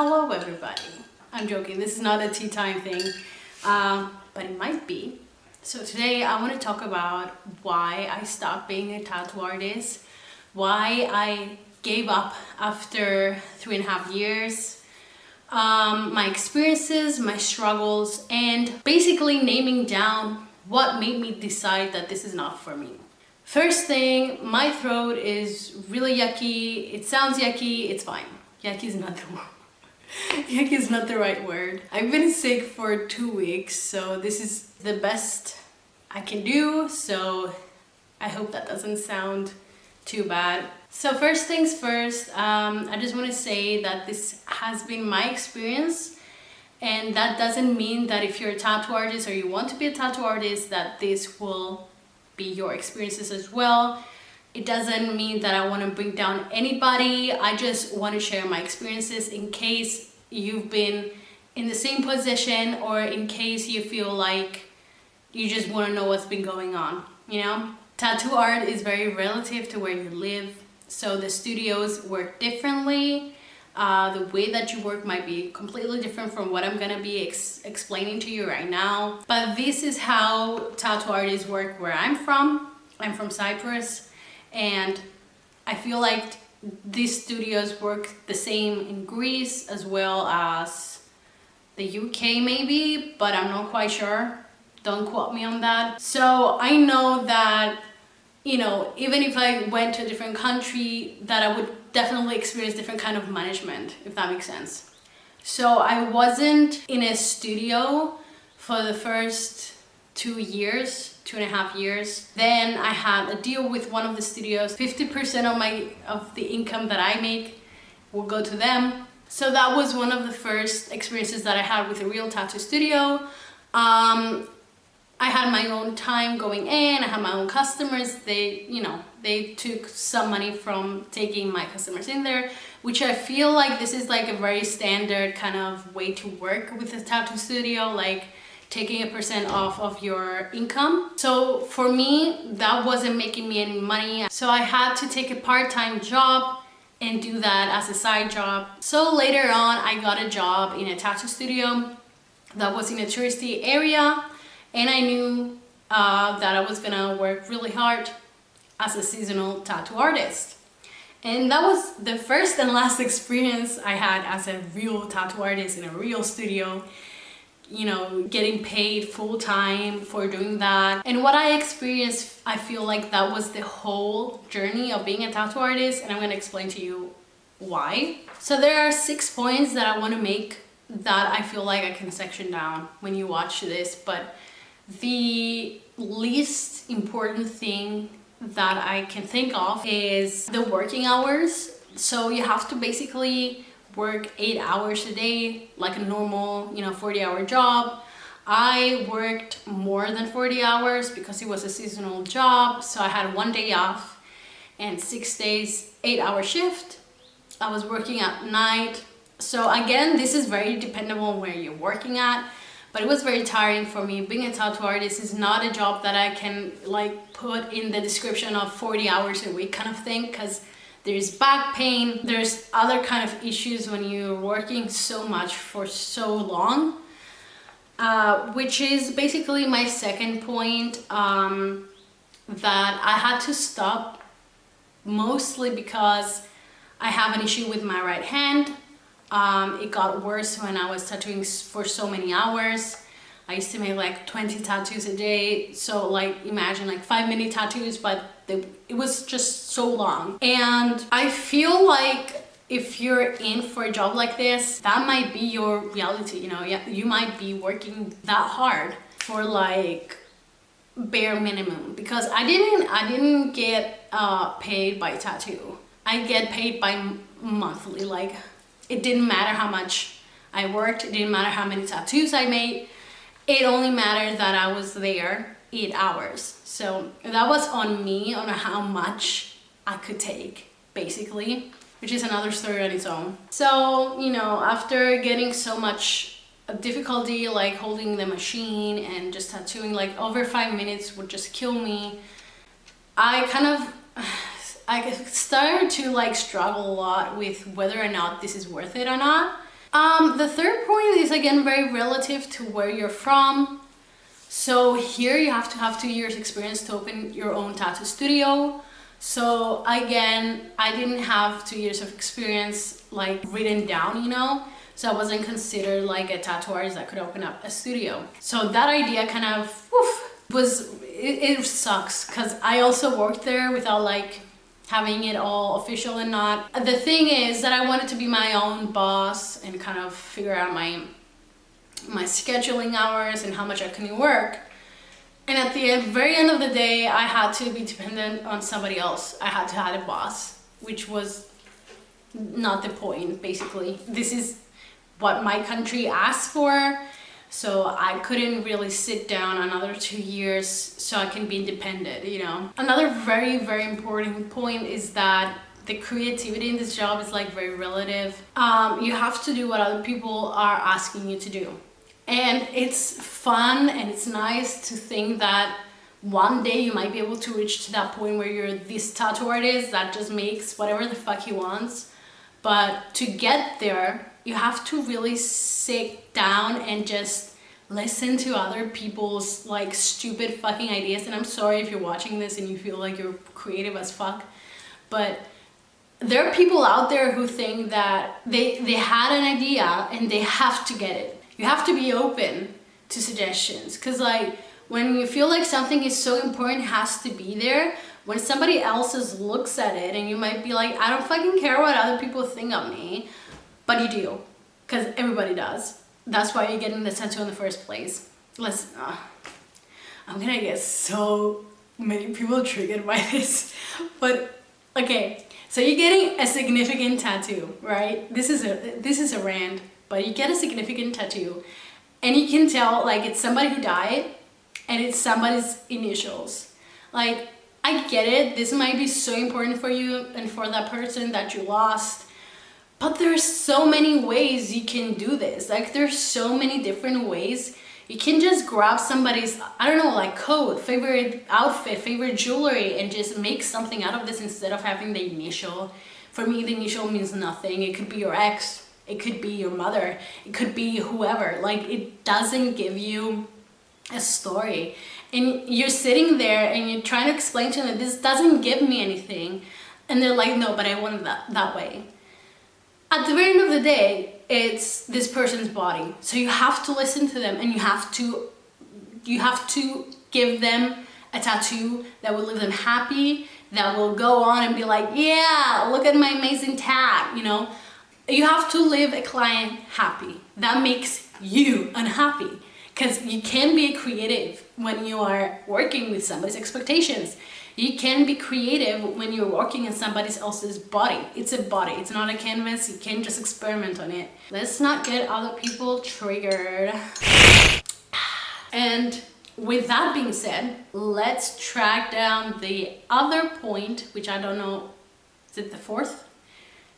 Hello everybody. I'm joking, this is not a tea time thing, but it might be. So today I want to talk about why I stopped being a tattoo artist, why I gave up after 3.5 years, my experiences, my struggles, and basically naming down what made me decide that this is not for me. First thing, my throat is really yucky. It sounds yucky, it's fine. Yucky is not the word. Yucky is not the right word. I've been sick for 2 weeks, so this is the best I can do, so I hope that doesn't sound too bad. So first things first, I just want to say that this has been my experience, and that doesn't mean that if you're a tattoo artist or you want to be a tattoo artist that this will be your experiences as well. It doesn't mean that I want to bring down anybody. I just want to share my experiences in case you've been in the same position, or in case you feel like you just want to know what's been going on, you know? Tattoo art is very relative to where you live, so the studios work differently. The way that you work might be completely different from what I'm gonna be explaining to you right now. But this is how tattoo artists work where I'm from. I'm from Cyprus, and I feel like these studios work the same in Greece as well as the UK maybe, but I'm not quite sure. Don't quote me on that. So I know that, you know, even if I went to a different country, that I would definitely experience different kind of management, if that makes sense. So I wasn't in a studio for the first 2.5 years. Then I had a deal with one of the studios. 50% of the income that I make will go to them. So that was one of the first experiences that I had with a real tattoo studio. I had my own time going in, I had my own customers. They took some money from taking my customers in there, which I feel like this is like a very standard kind of way to work with a tattoo studio, like taking 1% off of your income. So for me, that wasn't making me any money. So I had to take a part-time job and do that as a side job. So later on, I got a job in a tattoo studio that was in a touristy area. And I knew that I was gonna work really hard as a seasonal tattoo artist. And that was the first and last experience I had as a real tattoo artist in a real studio, you know, getting paid full time for doing that. And what I experienced, I feel like that was the whole journey of being a tattoo artist, and I'm gonna explain to you why. So there are 6 points that I wanna make that I feel like I can section down when you watch this, but the least important thing that I can think of is the working hours. So you have to basically work 8 hours a day, like a normal, 40-hour job. I worked more than 40 hours because it was a seasonal job. So I had 1 day off and 6 days, 8-hour shift. I was working at night. So again, this is very dependable on where you're working at. But it was very tiring for me. Being a tattoo artist is not a job that I can like put in the description of 40 hours a week kind of thing, because there's back pain, there's other kind of issues when you're working so much for so long, which is basically my second point, that I had to stop, mostly because I have an issue with my right hand. It got worse when I was tattooing for so many hours. I used to make like 20 tattoos a day. So like imagine like 5-minute tattoos, but it was just so long. And I feel like if you're in for a job like this, that might be your reality, you might be working that hard for like bare minimum, because I didn't get paid by tattoo. I get paid by monthly. Like, it didn't matter how much I worked, it didn't matter how many tattoos I made. It only mattered that I was there 8 hours. So that was on me, on how much I could take, basically, which is another story on its own. So, after getting so much difficulty, like holding the machine and just tattooing, like over 5 minutes would just kill me, I started to like struggle a lot with whether or not this is worth it or not. The third point is again very relative to where you're from. So here you have to have 2 years experience to open your own tattoo studio. So again, I didn't have 2 years of experience like written down, you know, so I wasn't considered like a tattoo artist that could open up a studio. So that idea kind of it sucks, because I also worked there without like having it all official and not. The thing is that I wanted to be my own boss and kind of figure out my scheduling hours and how much I can work. And at the very end of the day, I had to be dependent on somebody else. I had to have a boss, which was not the point, basically. This is what my country asked for. So I couldn't really sit down another 2 years so I can be independent, you know. Another very, very important point is that the creativity in this job is like very relative. You have to do what other people are asking you to do. And it's fun and it's nice to think that one day you might be able to reach to that point where you're this tattoo artist that just makes whatever the fuck he wants. But to get there, you have to really sit down and just listen to other people's like stupid fucking ideas. And I'm sorry if you're watching this and you feel like you're creative as fuck, but there are people out there who think that they had an idea and they have to get it. You have to be open to suggestions, because like when you feel like something is so important, it has to be there. When somebody else looks at it and you might be like, I don't fucking care what other people think of me, but you do, because everybody does. That's why you're getting the tattoo in the first place. I'm gonna get so many people triggered by this, but okay. So you're getting a significant tattoo, right? This is a rant, but you get a significant tattoo and you can tell like it's somebody who died and it's somebody's initials. Like, I get it, this might be so important for you and for that person that you lost, but there's so many ways you can do this. Like, there's so many different ways. You can just grab somebody's, I don't know, like coat, favorite outfit, favorite jewelry, and just make something out of this instead of having the initial. For me, the initial means nothing. It could be your ex, it could be your mother, it could be whoever. Like, it doesn't give you a story. And you're sitting there and you're trying to explain to them, this doesn't give me anything. And they're like, no, but I want it that way. At the very end of the day, it's this person's body. So you have to listen to them, and you have to give them a tattoo that will leave them happy, that will go on and be like, yeah, look at my amazing tat, you know? You have to leave a client happy. That makes you unhappy, because you can be creative when you are working with somebody's expectations. You can be creative when you're working in somebody else's body. It's a body, it's not a canvas. You can't just experiment on it. Let's not get other people triggered. And with that being said, let's track down the other point, which I don't know, is it the fourth?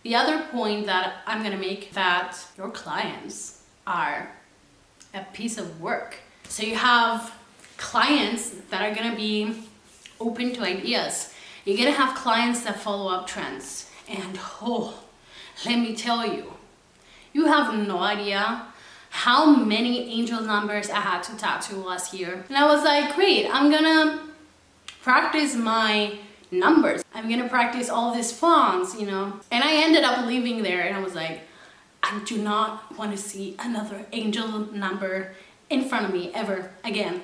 The other point that I'm gonna make, that your clients are a piece of work. So you have clients that are gonna be open to ideas. You're gonna have clients that follow up trends, and let me tell you, you have no idea how many angel numbers I had to tattoo last year. And I was like, great, I'm gonna practice my numbers, I'm gonna practice all these fonts, you know. And I ended up leaving there and I was like, I do not want to see another angel number in front of me ever again,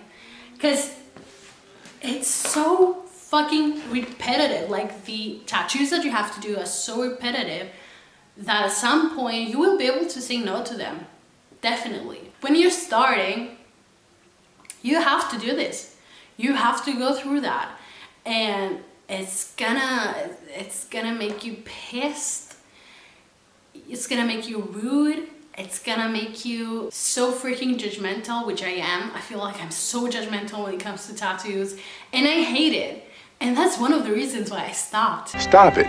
because it's so fucking repetitive. Like, the tattoos that you have to do are so repetitive that at some point you will be able to say no to them. Definitely. When you're starting, you have to do this. You have to go through that, and it's gonna make you pissed. It's gonna make you rude. It's gonna make you so freaking judgmental, which I am. I feel like I'm so judgmental when it comes to tattoos, and I hate it. And that's one of the reasons why I stopped. Stop it.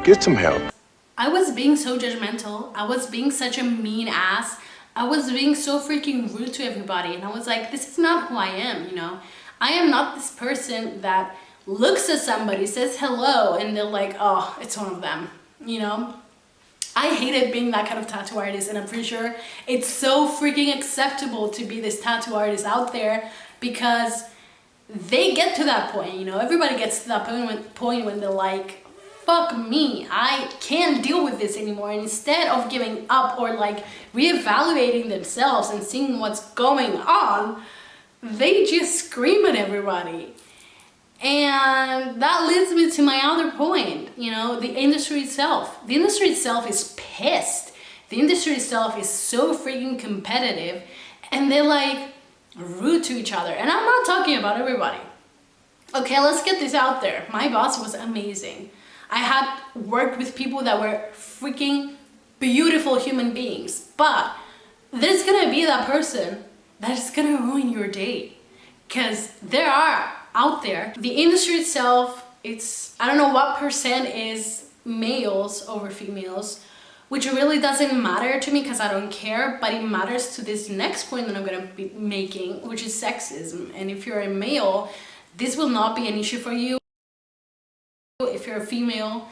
Get some help. I was being so judgmental. I was being such a mean ass. I was being so freaking rude to everybody. And I was like, this is not who I am, you know? I am not this person that looks at somebody, says hello, and they're like, oh, it's one of them, you know? I hated being that kind of tattoo artist, and I'm pretty sure it's so freaking acceptable to be this tattoo artist out there because they get to that point, you know, everybody gets to that point when they're like, fuck me, I can't deal with this anymore. And instead of giving up or like reevaluating themselves and seeing what's going on, they just scream at everybody. And that leads me to my other point, you know, the industry itself. The industry itself is pissed. The industry itself is so freaking competitive, and they're like rude to each other. And I'm not talking about everybody. Okay, let's get this out there. My boss was amazing. I had worked with people that were freaking beautiful human beings, but there's gonna be that person that is gonna ruin your day, because there are out there. The industry itself, it's, I don't know what percent is males over females, which really doesn't matter to me because I don't care, but it matters to this next point that I'm gonna be making, which is sexism. And if you're a male, this will not be an issue for you. If you're a female,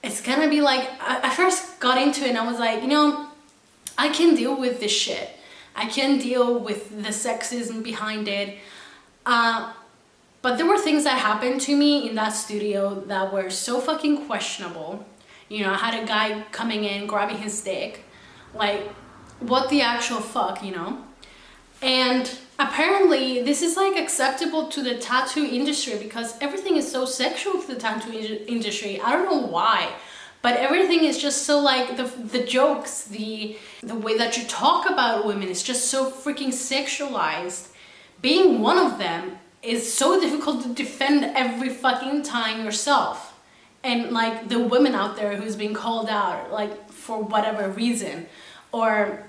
it's gonna be like, I first got into it and I was like, you know, I can deal with this shit. I can deal with the sexism behind it. But there were things that happened to me in that studio that were so fucking questionable. You know, I had a guy coming in, grabbing his dick. Like, what the actual fuck, you know? And apparently this is like acceptable to the tattoo industry because everything is so sexual to the tattoo industry. I don't know why, but everything is just so like the jokes, the way that you talk about women is just so freaking sexualized. Being one of them is so difficult to defend every fucking time yourself. And like the women out there who's being called out like for whatever reason, or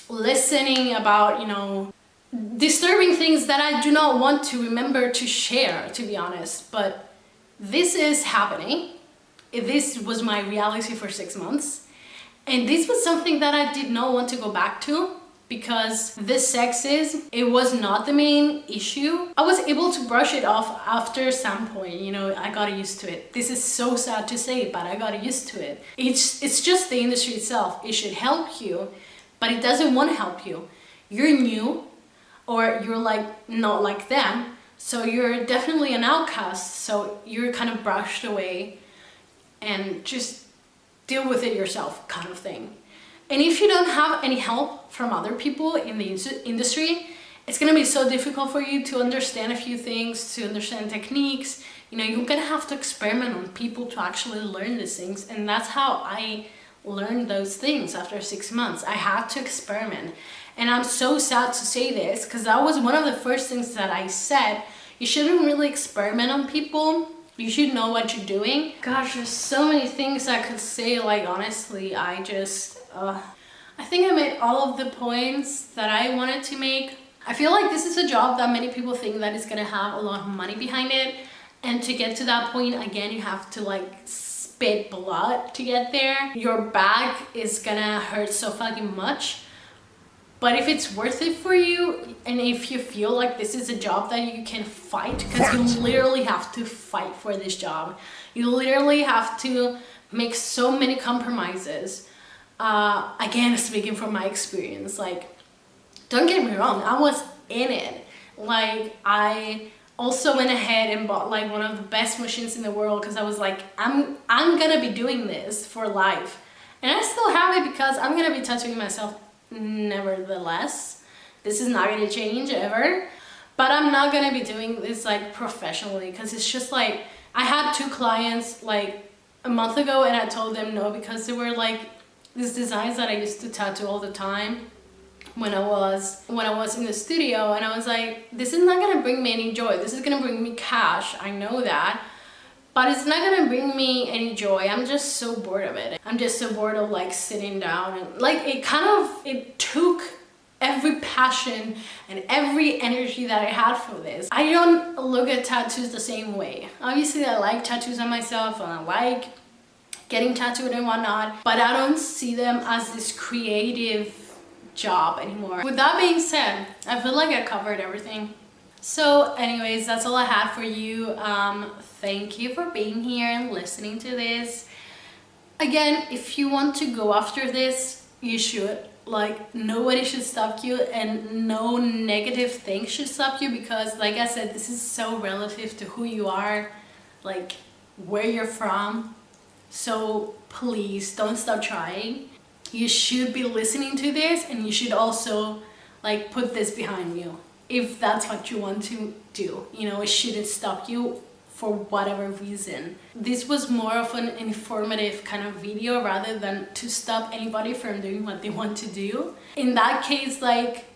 listening about, you know, disturbing things that I do not want to remember to share, to be honest. But this is happening. This was my reality for 6 months, and this was something that I did not want to go back to because the sexism, it was not the main issue. I was able to brush it off after some point, you know, I got used to it. This is so sad to say, but I got used to it. It's just the industry itself. It should help you, but it doesn't want to help you. You're new, or you're like not like them, so you're definitely an outcast, so you're kind of brushed away and just deal with it yourself kind of thing. And if you don't have any help from other people in the industry, it's gonna be so difficult for you to understand a few things, to understand techniques. You know, you're gonna have to experiment on people to actually learn these things. And that's how I learned those things after 6 months. I had to experiment. And I'm so sad to say this because that was one of the first things that I said. You shouldn't really experiment on people. You should know what you're doing. Gosh, there's so many things I could say. Like, honestly, I think I made all of the points that I wanted to make. I feel like this is a job that many people think that is gonna have a lot of money behind it. And to get to that point, again, you have to like spit blood to get there. Your back is gonna hurt so fucking much. But if it's worth it for you, and if you feel like this is a job that you can fight, because you literally have to fight for this job. You literally have to make so many compromises. Again, speaking from my experience, like, don't get me wrong, I was in it. Like, I also went ahead and bought like one of the best machines in the world because I was like, I'm gonna be doing this for life. And I still have it because I'm gonna be tattooing myself nevertheless. This is not going to change ever, but I'm not going to be doing this like professionally because it's just like, I had 2 clients like a month ago and I told them no because they were like these designs that I used to tattoo all the time when I was in the studio, and I was like, this is not going to bring me any joy. This is going to bring me cash, I know that, but it's not gonna bring me any joy. I'm just so bored of it. I'm just so bored of like sitting down, and like it took every passion and every energy that I had for this. I don't look at tattoos the same way. Obviously I like tattoos on myself and I like getting tattooed and whatnot, but I don't see them as this creative job anymore. With that being said, I feel like I covered everything. So anyways, that's all I had for you. Thank you for being here and listening to this. Again, if you want to go after this, you should. Like, nobody should stop you, and no negative thing should stop you, because like I said, this is so relative to who you are, like where you're from. So please don't stop trying. You should be listening to this, and you should also like put this behind you if that's what you want to do. You know, it shouldn't stop you for whatever reason. This was more of an informative kind of video rather than to stop anybody from doing what they want to do. In that case, like,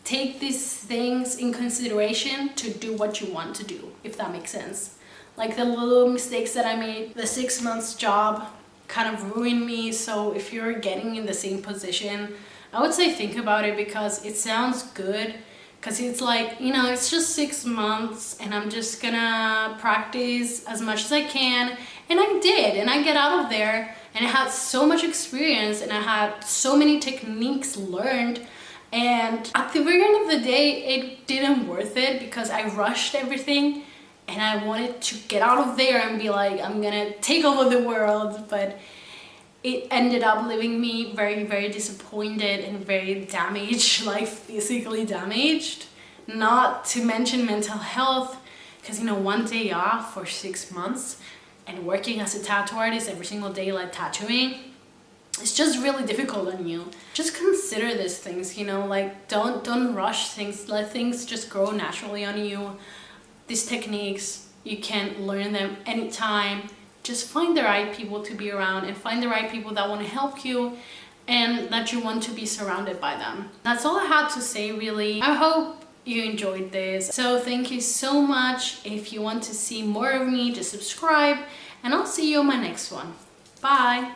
take these things in consideration to do what you want to do, if that makes sense. Like the little mistakes that I made, the 6 months job kind of ruined me. So if you're getting in the same position, I would say think about it, because it sounds good. Because it's like, you know, it's just 6 months and I'm just gonna practice as much as I can. And I did, and I get out of there and I had so much experience and I had so many techniques learned. And at the very end of the day, it didn't worth it, because I rushed everything and I wanted to get out of there and be like, I'm gonna take over the world. But it ended up leaving me very, very disappointed and very damaged, like physically damaged. Not to mention mental health, because, you know, one day off for 6 months and working as a tattoo artist every single day, like tattooing, it's just really difficult on you. Just consider these things, you know, like don't rush things. Let things just grow naturally on you. These techniques, you can learn them anytime. Just find the right people to be around, and find the right people that want to help you and that you want to be surrounded by them. That's all I had to say, really. I hope you enjoyed this. So thank you so much. If you want to see more of me, just subscribe, and I'll see you on my next one. Bye.